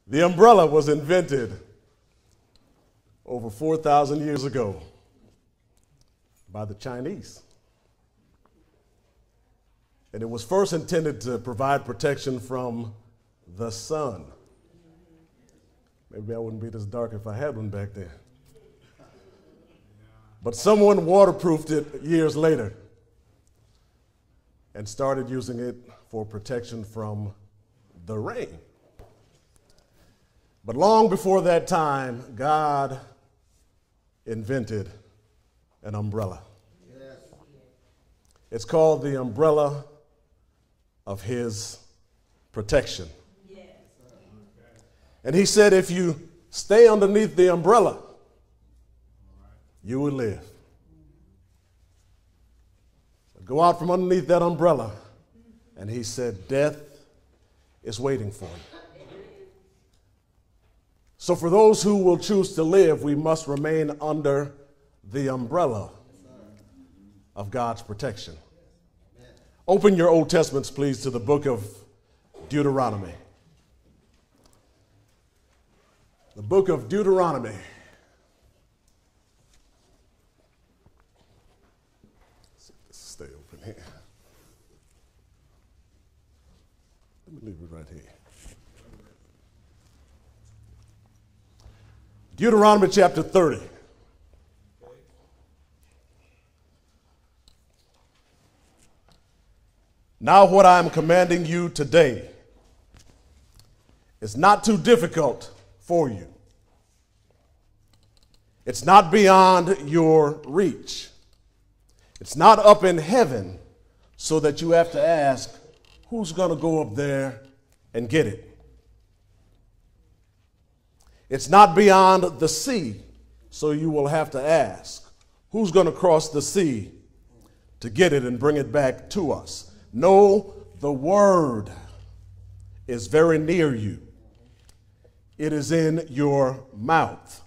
The umbrella was invented over 4,000 years ago by the Chinese. And it was first intended to provide protection from the sun. Maybe I wouldn't be this dark if I had one back then. But someone waterproofed it years later and started using it for protection from the rain. But long before that time, God invented an umbrella. Yes. It's called the umbrella of his protection. Yes. And he said, if you stay underneath the umbrella, you will live. Go out from underneath that umbrella. And he said, death is waiting for you. So for those who will choose to live, we must remain under the umbrella of God's protection. Open your Old Testaments, please, to the book of Deuteronomy. The book of Deuteronomy. Stay open here. Let me leave it right here. Deuteronomy chapter 30. Now what I am commanding you today is not too difficult for you. It's not beyond your reach. It's not up in heaven so that you have to ask, who's going to go up there and get it? It's not beyond the sea, so you will have to ask, who's going to cross the sea to get it and bring it back to us? No, the word is very near you. It is in your mouth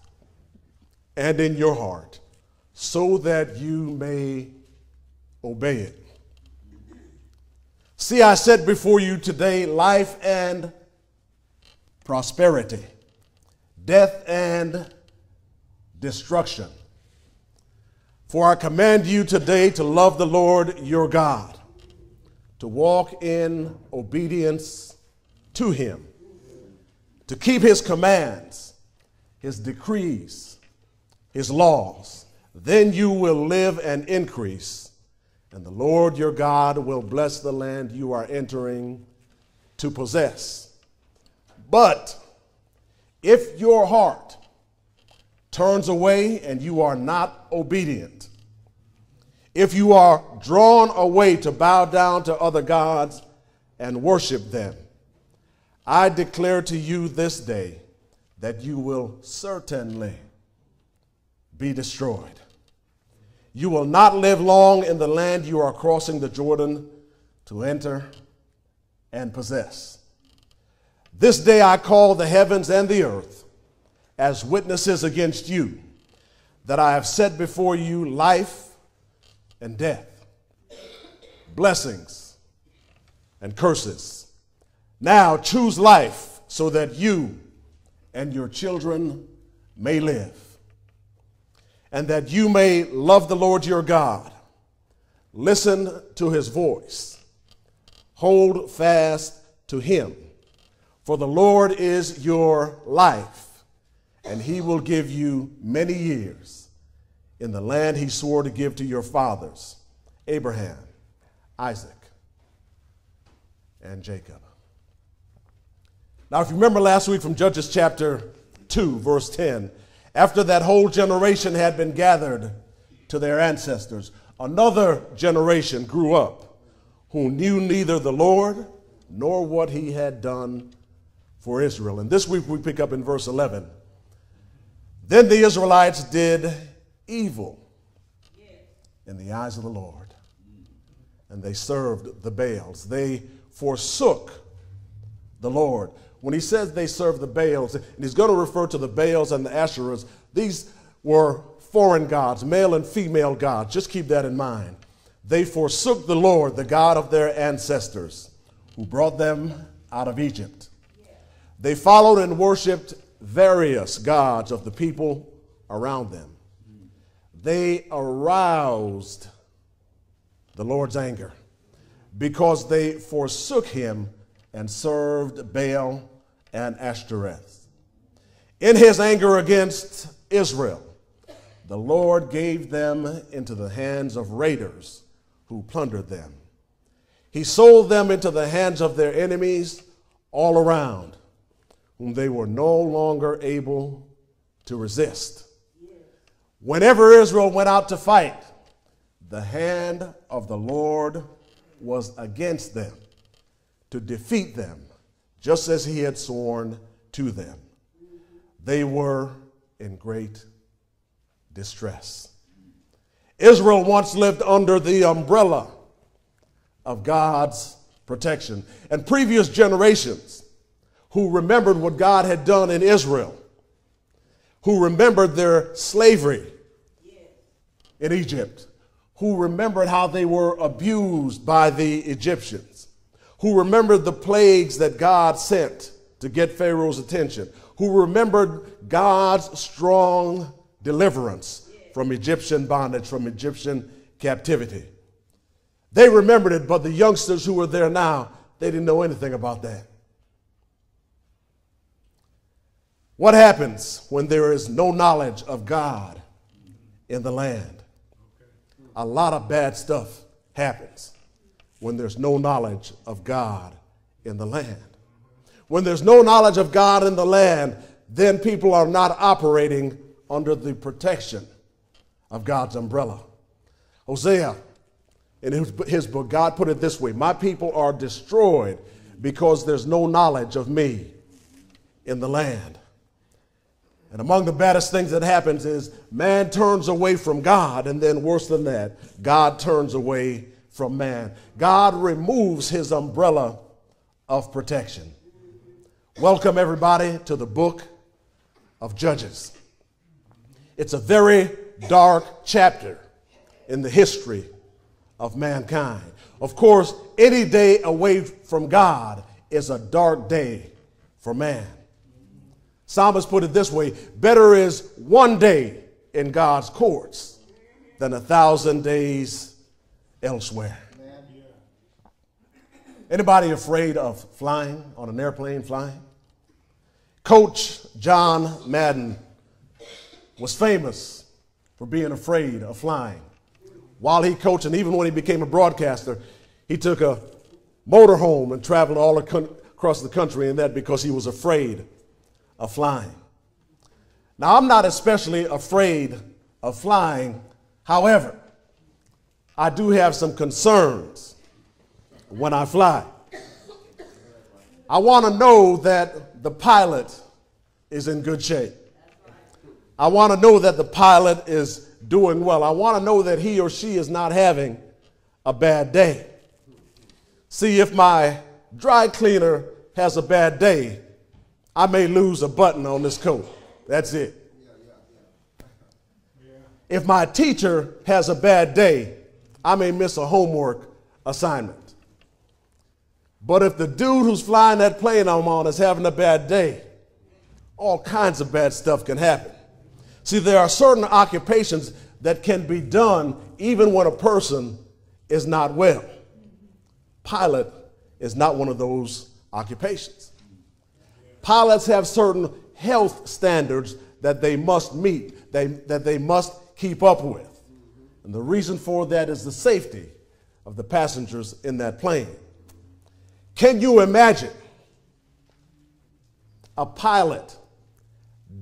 and in your heart, so that you may obey it. See, I set before you today life and prosperity, death and destruction. For I command you today to love the Lord your God, to walk in obedience to him, to keep his commands, his decrees, his laws. Then you will live and increase, and the Lord your God will bless the land you are entering to possess. But if your heart turns away and you are not obedient, if you are drawn away to bow down to other gods and worship them, I declare to you this day that you will certainly be destroyed. You will not live long in the land you are crossing the Jordan to enter and possess. This day I call the heavens and the earth as witnesses against you, that I have set before you life and death, blessings and curses. Now choose life so that you and your children may live, and that you may love the Lord your God. Listen to his voice. Hold fast to him. For the Lord is your life, and he will give you many years in the land he swore to give to your fathers, Abraham, Isaac, and Jacob. Now, if you remember last week from Judges chapter 2, verse 10, after that whole generation had been gathered to their ancestors, another generation grew up who knew neither the Lord nor what he had done for Israel. And this week we pick up in verse 11. Then the Israelites did evil in the eyes of the Lord, and they served the Baals. They forsook the Lord. When he says they served the Baals, and he's going to refer to the Baals and the Asherahs, these were foreign gods, male and female gods. Just keep that in mind. They forsook the Lord, the God of their ancestors, who brought them out of Egypt. They followed and worshiped various gods of the people around them. They aroused the Lord's anger because they forsook him and served Baal and Ashtoreth. In his anger against Israel, the Lord gave them into the hands of raiders who plundered them. He sold them into the hands of their enemies all around, whom they were no longer able to resist. Whenever Israel went out to fight, the hand of the Lord was against them to defeat them, just as he had sworn to them. They were in great distress. Israel once lived under the umbrella of God's protection, and previous generations who remembered what God had done in Israel, who remembered their slavery in Egypt, who remembered how they were abused by the Egyptians, who remembered the plagues that God sent to get Pharaoh's attention, who remembered God's strong deliverance from Egyptian bondage, from Egyptian captivity. They remembered it, but the youngsters who were there now, they didn't know anything about that. What happens when there is no knowledge of God in the land? A lot of bad stuff happens when there's no knowledge of God in the land. When there's no knowledge of God in the land, then people are not operating under the protection of God's umbrella. Hosea, in his book, God put it this way: my people are destroyed because there's no knowledge of me in the land. And among the baddest things that happens is man turns away from God, and then worse than that, God turns away from man. God removes his umbrella of protection. Welcome everybody to the book of Judges. It's a very dark chapter in the history of mankind. Of course, any day away from God is a dark day for man. Psalmist put it this way: better is one day in God's courts than 1,000 days elsewhere. Anybody afraid of flying, on an airplane flying? Coach John Madden was famous for being afraid of flying. While he coached, and even when he became a broadcaster, he took a motorhome and traveled all across the country, and that because he was afraid of flying. Now, I'm not especially afraid of flying. However, I do have some concerns when I fly. I want to know that the pilot is in good shape. I want to know that the pilot is doing well. I want to know that he or she is not having a bad day. See, if my dry cleaner has a bad day, I may lose a button on this coat. That's it. If my teacher has a bad day, I may miss a homework assignment. But if the dude who's flying that plane I'm on is having a bad day, all kinds of bad stuff can happen. See, there are certain occupations that can be done even when a person is not well. Pilot is not one of those occupations. Pilots have certain health standards that they must meet, that they must keep up with. And the reason for that is the safety of the passengers in that plane. Can you imagine a pilot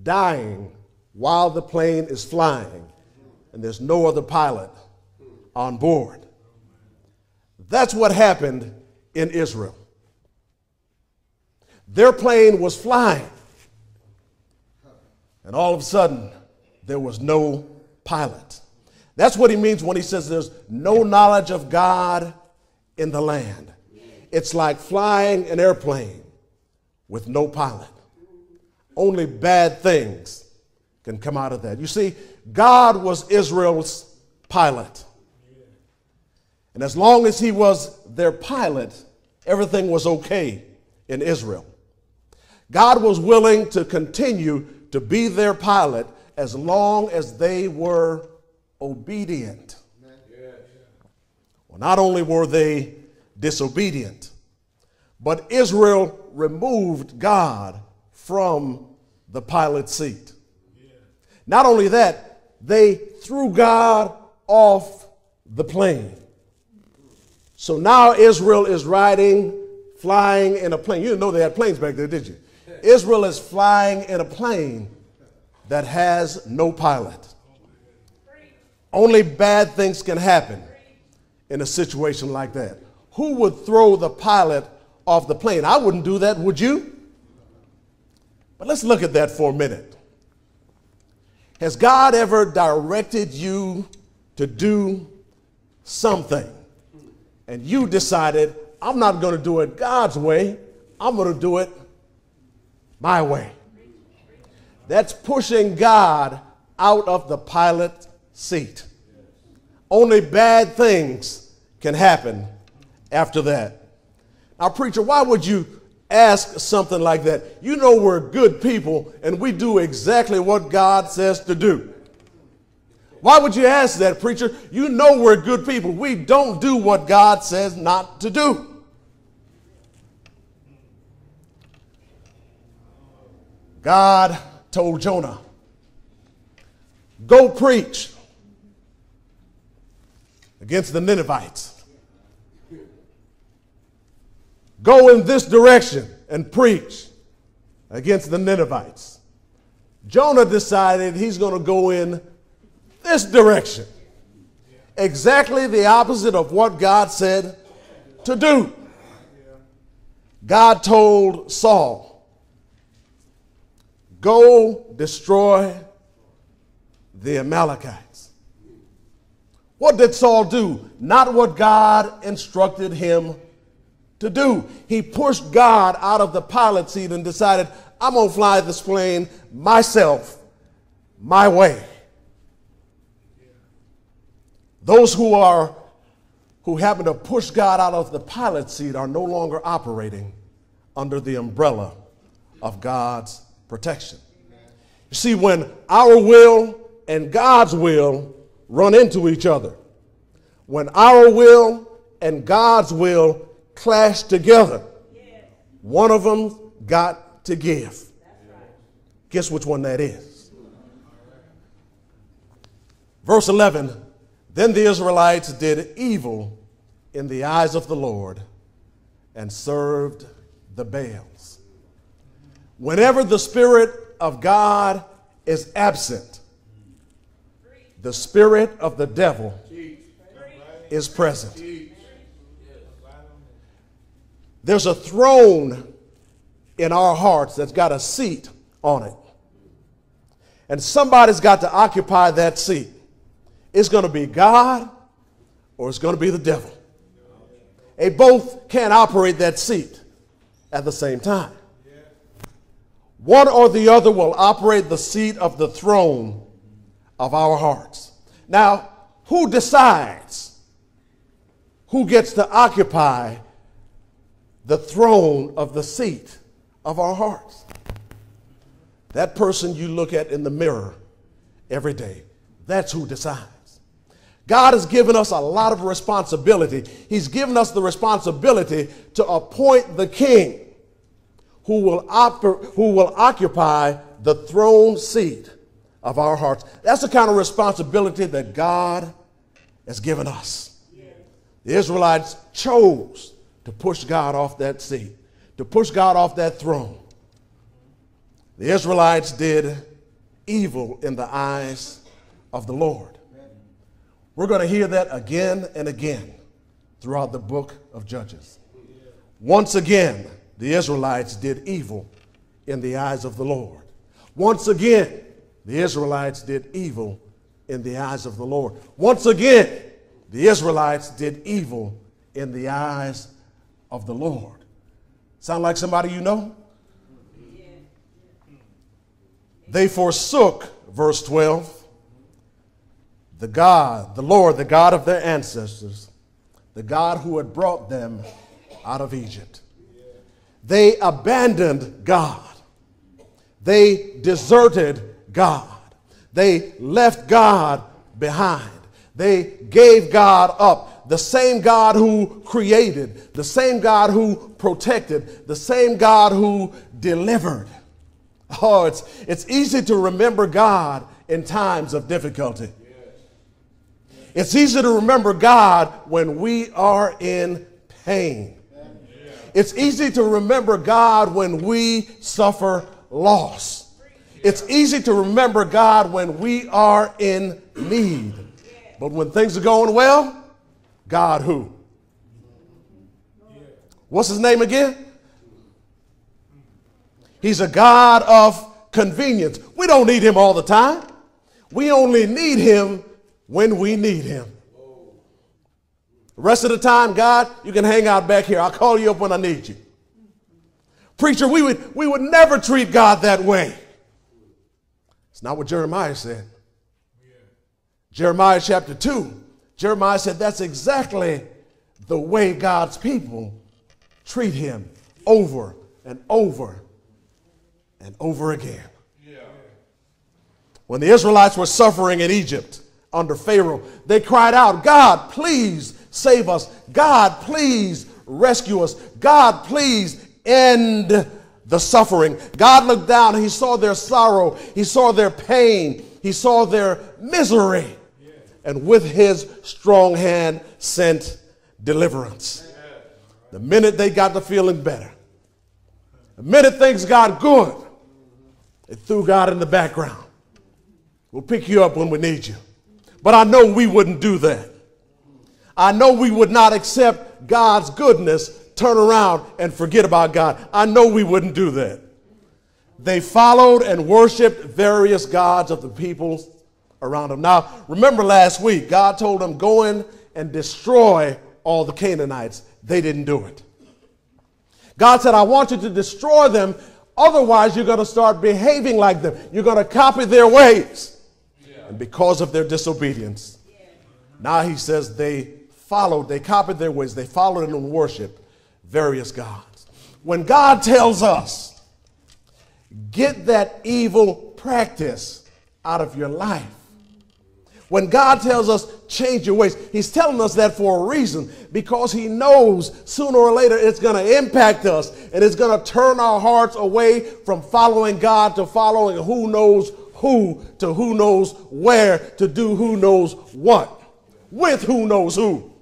dying while the plane is flying and there's no other pilot on board? That's what happened in Israel. Their plane was flying, and all of a sudden, there was no pilot. That's what he means when he says there's no knowledge of God in the land. It's like flying an airplane with no pilot. Only bad things can come out of that. You see, God was Israel's pilot. And as long as he was their pilot, everything was okay in Israel. God was willing to continue to be their pilot as long as they were obedient. Well, not only were they disobedient, but Israel removed God from the pilot seat. Not only that, they threw God off the plane. So now Israel is flying in a plane. You didn't know they had planes back there, did you? Israel is flying in a plane that has no pilot. Only bad things can happen in a situation like that. Who would throw the pilot off the plane? I wouldn't do that, would you? But let's look at that for a minute. Has God ever directed you to do something and you decided, I'm not going to do it God's way, I'm going to do it my way? That's pushing God out of the pilot seat. Only bad things can happen after that. Now, preacher, why would you ask something like that? You know we're good people and we do exactly what God says to do. Why would you ask that, preacher? You know we're good people. We don't do what God says not to do. God told Jonah, go preach against the Ninevites. Go in this direction and preach against the Ninevites. Jonah decided he's going to go in this direction. Exactly the opposite of what God said to do. God told Saul, go destroy the Amalekites. What did Saul do? Not what God instructed him to do. He pushed God out of the pilot seat and decided, I'm going to fly this plane myself, my way. Those who happen to push God out of the pilot seat are no longer operating under the umbrella of God's protection. You see, when our will and God's will run into each other, when our will and God's will clash together, one of them got to give. Guess which one that is? Verse 11, then the Israelites did evil in the eyes of the Lord and served the Baals. Whenever the Spirit of God is absent, the spirit of the devil is present. There's a throne in our hearts that's got a seat on it. And somebody's got to occupy that seat. It's going to be God or it's going to be the devil. They both can't operate that seat at the same time. One or the other will operate the seat of the throne of our hearts. Now, who decides who gets to occupy the throne of the seat of our hearts? That person you look at in the mirror every day, that's who decides. God has given us a lot of responsibility. He's given us the responsibility to appoint the king who will occupy the throne seat of our hearts. That's the kind of responsibility that God has given us. The Israelites chose to push God off that seat, to push God off that throne. The Israelites did evil in the eyes of the Lord. We're going to hear that again and again throughout the book of Judges. Once again, the Israelites did evil in the eyes of the Lord. Once again, the Israelites did evil in the eyes of the Lord. Once again, the Israelites did evil in the eyes of the Lord. Sound like somebody you know? They forsook, verse 12, the Lord, the God of their ancestors, the God who had brought them out of Egypt. They abandoned God. They deserted God. They left God behind. They gave God up. The same God who created, the same God who protected, the same God who delivered. Oh, it's easy to remember God in times of difficulty. It's easy to remember God when we are in pain. It's easy to remember God when we suffer loss. It's easy to remember God when we are in need. But when things are going well, God who? What's his name again? He's a God of convenience. We don't need him all the time. We only need him when we need him. The rest of the time, God, you can hang out back here. I'll call you up when I need you. Preacher, we would never treat God that way. It's not what Jeremiah said. Jeremiah chapter 2, Jeremiah said that's exactly the way God's people treat him over and over and over again. When the Israelites were suffering in Egypt under Pharaoh, they cried out, God, please save us. God, please rescue us. God, please end the suffering. God looked down and he saw their sorrow. He saw their pain. He saw their misery. And with his strong hand sent deliverance. The minute they got to feeling better, the minute things got good, they threw God in the background. We'll pick you up when we need you. But I know we wouldn't do that. I know we would not accept God's goodness, turn around and forget about God. I know we wouldn't do that. They followed and worshiped various gods of the peoples around them. Now, remember last week, God told them, go in and destroy all the Canaanites. They didn't do it. God said, I want you to destroy them. Otherwise, you're going to start behaving like them. You're going to copy their ways. And because of their disobedience, now he says they copied their ways. They followed and worshiped various gods. When God tells us, get that evil practice out of your life. When God tells us, change your ways, he's telling us that for a reason, because he knows sooner or later it's going to impact us and it's going to turn our hearts away from following God to following who knows who to who knows where to do who knows what with who knows who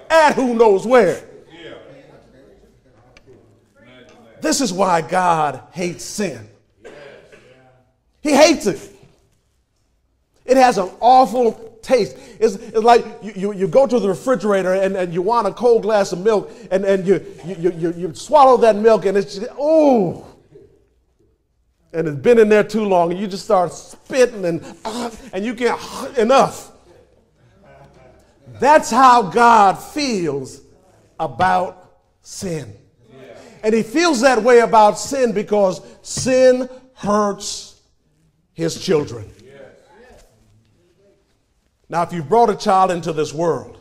at who knows where. This is why God hates sin. He hates it. It has an awful taste. It's like you go to the refrigerator and you want a cold glass of milk and you swallow that milk and it's just, oh, and it's been in there too long and you just start spitting and you can't, enough. That's how God feels about sin. And he feels that way about sin because sin hurts his children. Now, if you've brought a child into this world,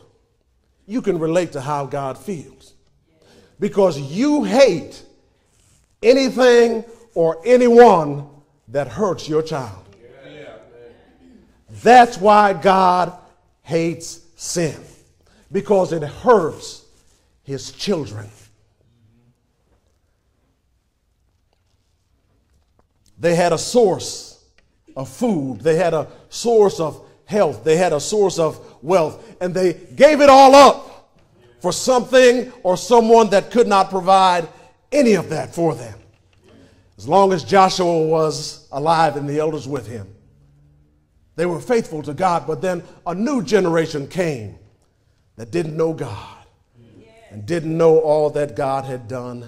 you can relate to how God feels. Because you hate anything or anyone that hurts your child. That's why God hates sin. Because it hurts his children. They had a source of food. They had a source of health. They had a source of wealth. And they gave it all up for something or someone that could not provide any of that for them. As long as Joshua was alive and the elders with him, they were faithful to God. But then a new generation came that didn't know God and didn't know all that God had done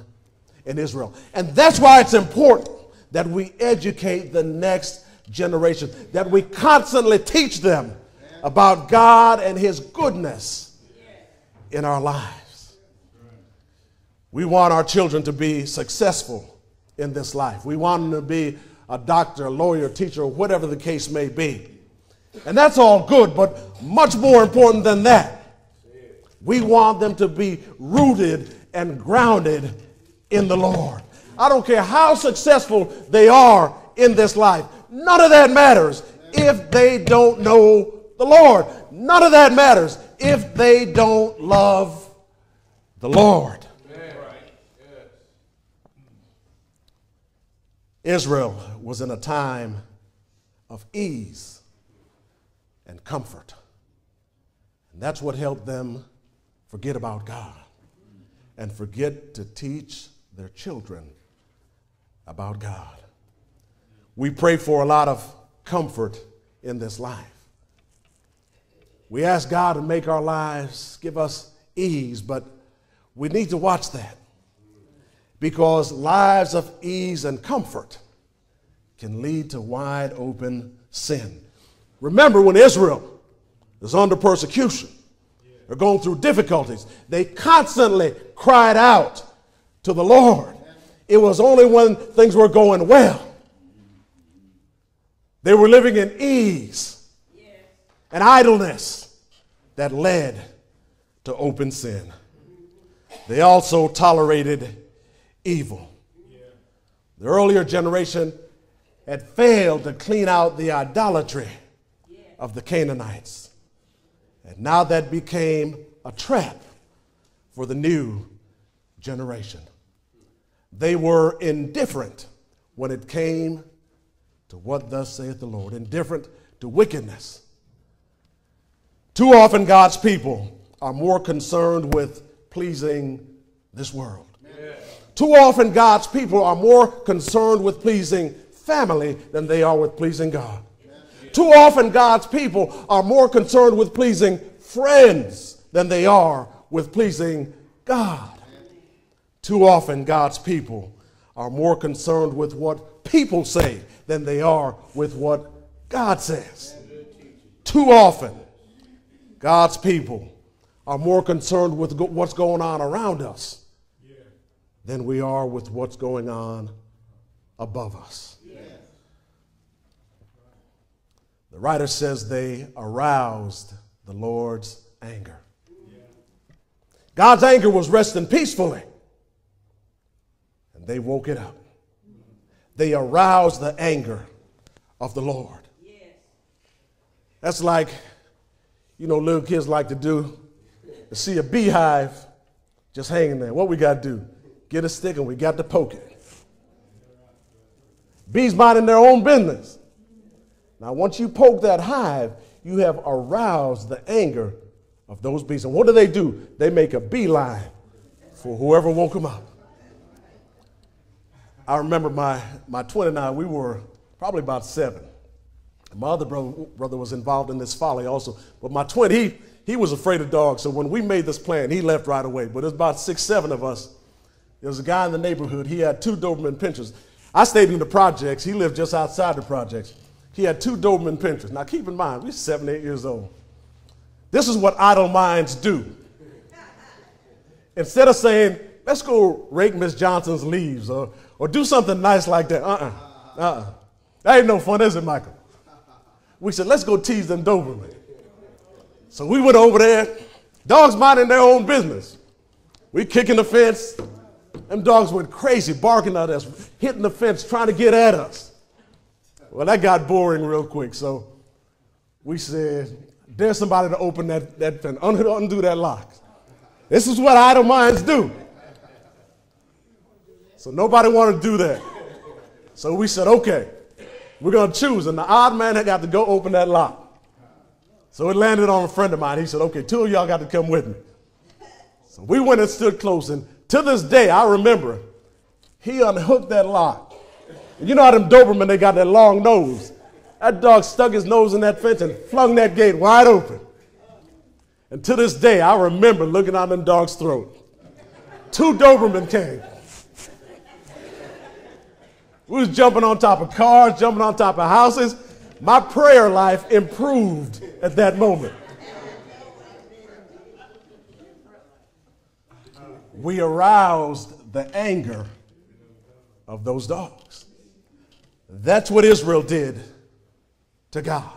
in Israel. And that's why it's important that we educate the next generation, that we constantly teach them about God and his goodness in our lives. We want our children to be successful in this life. We want them to be a doctor, a lawyer, teacher, or whatever the case may be. And that's all good, but much more important than that, we want them to be rooted and grounded in the Lord. I don't care how successful they are in this life. None of that matters if they don't know the Lord. None of that matters if they don't love the Lord. Israel was in a time of ease and comfort. And that's what helped them forget about God and forget to teach their children about God. We pray for a lot of comfort in this life. We ask God to make our lives, give us ease, but we need to watch that, because lives of ease and comfort can lead to wide open sin. Remember when Israel was under persecution or going through difficulties, they constantly cried out to the Lord. It was only when things were going well, they were living in ease and idleness, that led to open sin. They also tolerated evil. The earlier generation had failed to clean out the idolatry of the Canaanites. And now that became a trap for the new generation. They were indifferent when it came to what thus saith the Lord, indifferent to wickedness. Too often God's people are more concerned with pleasing this world. Too often God's people are more concerned with pleasing family than they are with pleasing God. Too often God's people are more concerned with pleasing friends than they are with pleasing God. Too often God's people are more concerned with what people say than they are with what God says. Too often God's people are more concerned with what's going on around us than we are with what's going on above us. The writer says they aroused the Lord's anger. God's anger was resting peacefully, and they woke it up. They aroused the anger of the Lord. That's like, little kids like to do, to see a beehive just hanging there. What we got to do? Get a stick and we got to poke it. Bees minding their own business. Now, once you poke that hive, you have aroused the anger of those bees. And what do? They make a beeline for whoever woke them up. I remember my twin and I, we were probably about 7. My other brother was involved in this folly also. But my twin, he was afraid of dogs. So when we made this plan, he left right away. But there's about 6, 7 of us. There was a guy in the neighborhood. He had 2 Doberman pinschers. I stayed in the projects. He lived just outside the projects. He had 2 Doberman pinschers. Now keep in mind, we're 7, 8 years old. This is what idle minds do. Instead of saying, let's go rake Miss Johnson's leaves or do something nice like that. That ain't no fun, is it, Michael? We said, let's go tease them Doberman. So we went over there, dogs minding their own business. We kicking the fence. Them dogs went crazy, barking at us, hitting the fence, trying to get at us. Well, that got boring real quick, so we said, there's somebody to open that fence, undo that lock. This is what idle minds do. So nobody wanted to do that. So we said, okay, we're going to choose, and the odd man had got to go open that lock. So it landed on a friend of mine. He said, okay, 2 of y'all got to come with me. So we went and stood close, and to this day, I remember he unhooked that lock. And you know how them Doberman, they got that long nose. That dog stuck his nose in that fence and flung that gate wide open. And to this day, I remember looking down them dog's throat. 2 Doberman came. We was jumping on top of cars, jumping on top of houses. My prayer life improved at that moment. We aroused the anger of those dogs. That's what Israel did to God.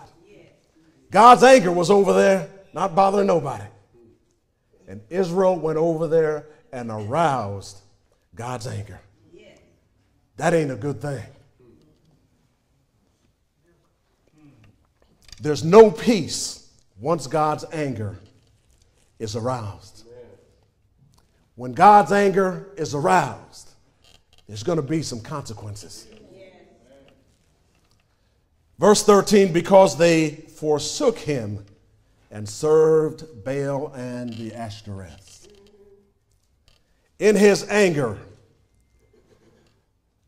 God's anger was over there, not bothering nobody. And Israel went over there and aroused God's anger. That ain't a good thing. There's no peace once God's anger is aroused. When God's anger is aroused, there's going to be some consequences. Verse 13, because they forsook him and served Baal and the Ashtoreths. In his anger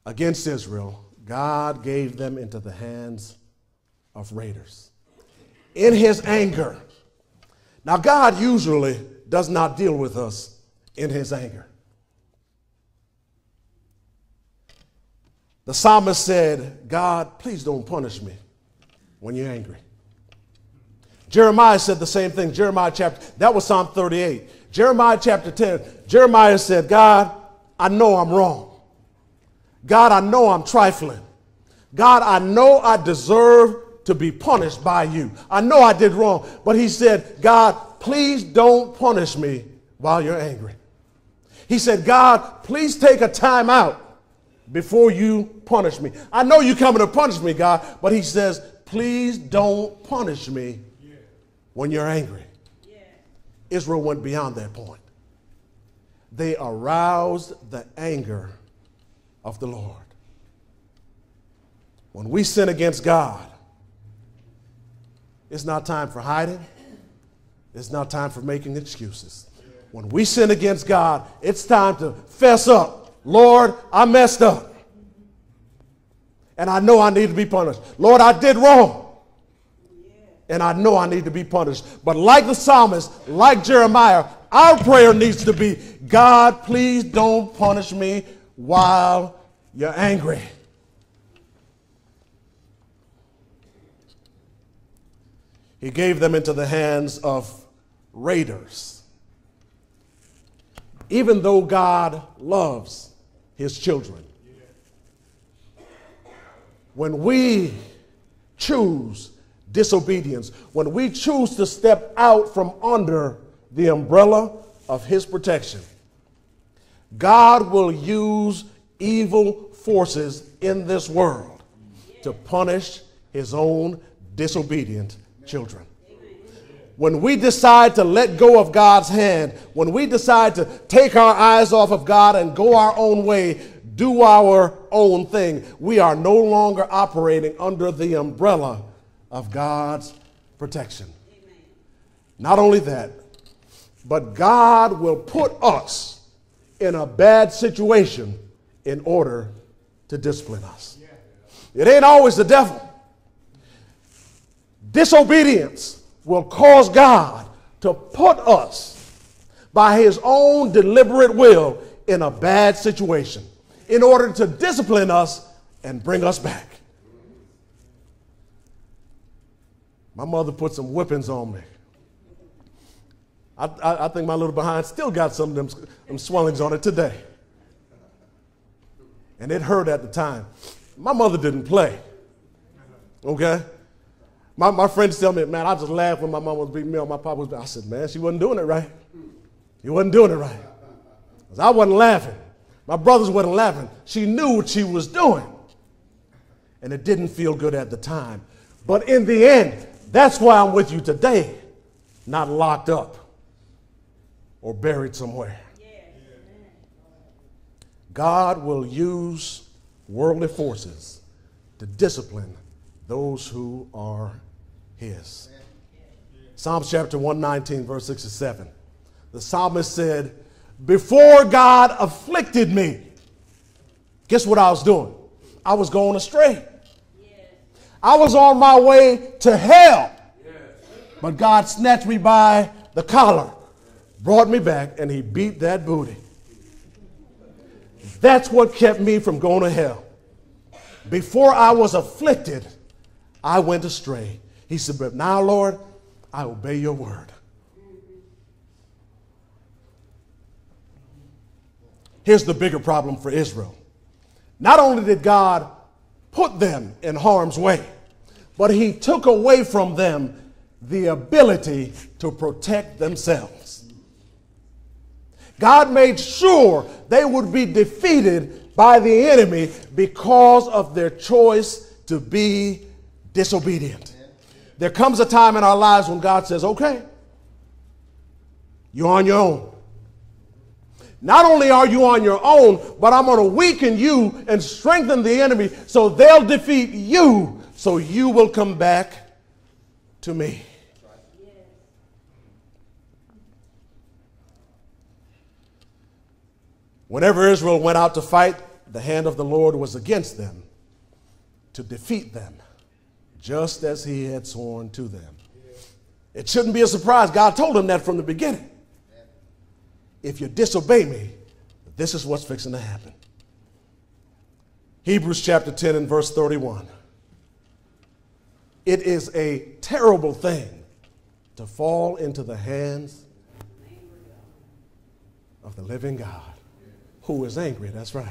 against Israel, God gave them into the hands of raiders. In his anger. Now, God usually does not deal with us in his anger. The psalmist said, God, please don't punish me when you're angry. Jeremiah said the same thing. That was Psalm 38. Jeremiah chapter 10, Jeremiah said, God, I know I'm wrong. God, I know I'm trifling. God, I know I deserve to be punished by you. I know I did wrong. But he said, God, please don't punish me while you're angry. He said, God, please take a time out before you punish me. I know you're coming to punish me, God, but he says, please don't punish me when you're angry. Israel went beyond that point. They aroused the anger of the Lord. When we sin against God, it's not time for hiding. It's not time for making excuses. When we sin against God, it's time to fess up. Lord, I messed up. And I know I need to be punished. Lord, I did wrong. And I know I need to be punished. But like the psalmist, like Jeremiah, our prayer needs to be, God, please don't punish me while you're angry. He gave them into the hands of raiders. Even though God loves his children. When we choose disobedience, when we choose to step out from under the umbrella of his protection, God will use evil forces in this world to punish his own disobedient children. When we decide to let go of God's hand, when we decide to take our eyes off of God and go our own way, do our own thing, we are no longer operating under the umbrella of God's protection. Amen. Not only that, but God will put us in a bad situation in order to discipline us. It ain't always the devil. Disobedience will cause God to put us by his own deliberate will in a bad situation in order to discipline us and bring us back. My mother put some whippings on me. I think my little behind still got some of them swellings on it today. And it hurt at the time. My mother didn't play. Okay? My friends tell me, man, I just laughed when my mom was beating me on my papa was. I said, man, she wasn't doing it right. She wasn't doing it right. 'Cause I wasn't laughing. My brothers wasn't laughing. She knew what she was doing. And it didn't feel good at the time. But in the end, that's why I'm with you today, not locked up or buried somewhere. God will use worldly forces to discipline those who are his. Psalms chapter 119, verse 67. The psalmist said, before God afflicted me, guess what I was doing? I was going astray. I was on my way to hell. But God snatched me by the collar, brought me back, and he beat that booty. That's what kept me from going to hell. Before I was afflicted, I went astray. He said, but now, Lord, I obey your word. Here's the bigger problem for Israel. Not only did God put them in harm's way, but he took away from them the ability to protect themselves. God made sure they would be defeated by the enemy because of their choice to be disobedient. There comes a time in our lives when God says, okay, you're on your own. Not only are you on your own, but I'm going to weaken you and strengthen the enemy so they'll defeat you, so you will come back to me. Whenever Israel went out to fight, the hand of the Lord was against them to defeat them, just as he had sworn to them. It shouldn't be a surprise. God told them that from the beginning. If you disobey me, this is what's fixing to happen. Hebrews chapter 10 and verse 31. It is a terrible thing to fall into the hands of the living God, who is angry. That's right.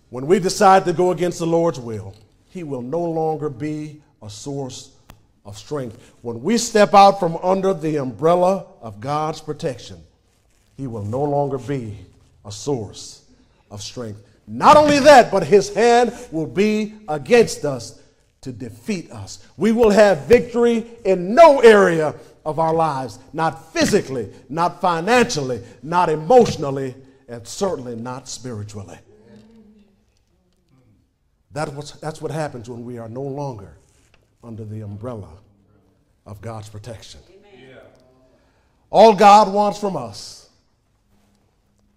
When we decide to go against the Lord's will, he will no longer be a source of strength. When we step out from under the umbrella of God's protection, he will no longer be a source of strength. Not only that, but his hand will be against us to defeat us. We will have victory in no area of our lives, not physically, not financially, not emotionally, and certainly not spiritually. That's what happens when we are no longer under the umbrella of God's protection. Amen. All God wants from us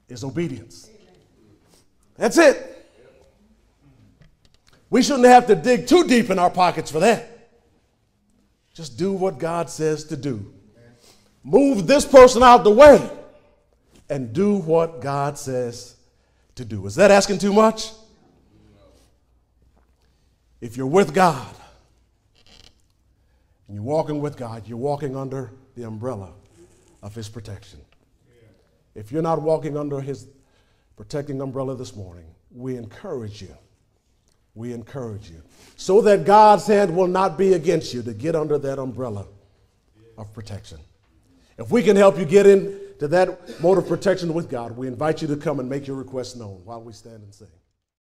is obedience. That's it. We shouldn't have to dig too deep in our pockets for that. Just do what God says to do. Move this person out the way and do what God says to do. Is that asking too much? If you're with God and you're walking with God, you're walking under the umbrella of his protection. If you're not walking under his protecting umbrella this morning, we encourage you. We encourage you so that God's hand will not be against you to get under that umbrella of protection. If we can help you get into that mode of protection with God, we invite you to come and make your request known while we stand and sing.